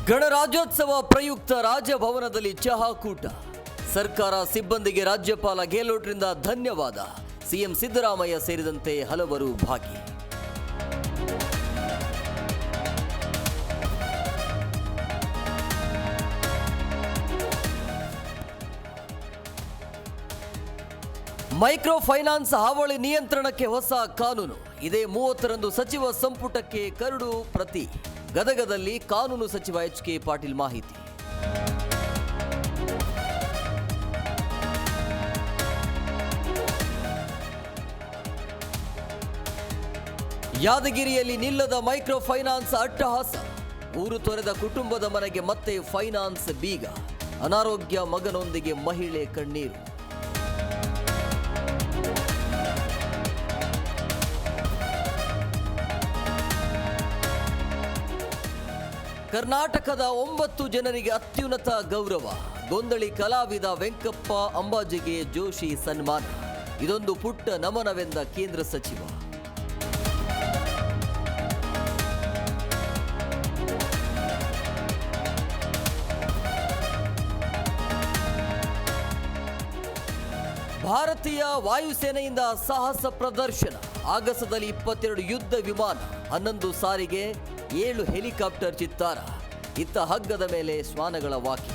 ಗಣರಾಜ್ಯೋತ್ಸವ ಪ್ರಯುಕ್ತ ರಾಜಭವನದಲ್ಲಿ ಚಹಾಕೂಟ. ಸರ್ಕಾರ ಸಿಬ್ಬಂದಿಗೆ ರಾಜ್ಯಪಾಲ ಗೆಹ್ಲೋಟ್ರಿಂದ ಧನ್ಯವಾದ. ಸಿಎಂ ಸಿದ್ದರಾಮಯ್ಯ ಸೇರಿದಂತೆ ಹಲವರು ಭಾಗಿ. ಮೈಕ್ರೋ ಫೈನಾನ್ಸ್ ಹಾವಳಿ ನಿಯಂತ್ರಣಕ್ಕೆ ಹೊಸ ಕಾನೂನು. ಇದೇ 30ರಂದು ಸಚಿವ ಸಂಪುಟಕ್ಕೆ ಕರಡು ಪ್ರತಿ. ಗದಗದಲ್ಲಿ ಕಾನೂನು ಸಚಿವ ಎಚ್.ಕೆ. ಪಾಟೀಲ್ ಮಾಹಿತಿ. ಯಾದಗಿರಿಯಲ್ಲಿ ನಿಲ್ಲದ ಮೈಕ್ರೋ ಫೈನಾನ್ಸ್ ಅಟ್ಟಹಾಸ. ಊರು ತೊರೆದ ಕುಟುಂಬದ ಮನೆಗೆ ಮತ್ತೆ ಫೈನಾನ್ಸ್ ಬೀಗ. ಅನಾರೋಗ್ಯ ಮಗನೊಂದಿಗೆ ಮಹಿಳೆ ಕಣ್ಣೀರು. ಕರ್ನಾಟಕದ 9 ಜನರಿಗೆ ಅತ್ಯುನ್ನತ ಗೌರವ. ಗೊಂದಳಿ ಕಲಾವಿದ ವೆಂಕಪ್ಪ ಅಂಬಾಜಿಗೆ ಜೋಶಿ ಸನ್ಮಾನ. ಇದೊಂದು ಪುಟ್ಟ ನಮನವೆಂದ ಕೇಂದ್ರ ಸಚಿವ. ಭಾರತೀಯ ವಾಯುಸೇನೆಯಿಂದ ಸಾಹಸ ಪ್ರದರ್ಶನ. ಆಗಸದಲ್ಲಿ 22 ಯುದ್ಧ ವಿಮಾನ, 11 ಸಾರಿಗೆ, 7 ಹೆಲಿಕಾಪ್ಟರ್ ಚಿತ್ತಾರ. ಇತ್ತ ಹಗ್ಗದ ಮೇಲೆ ಶ್ವಾನಗಳ ವಾಕಿ.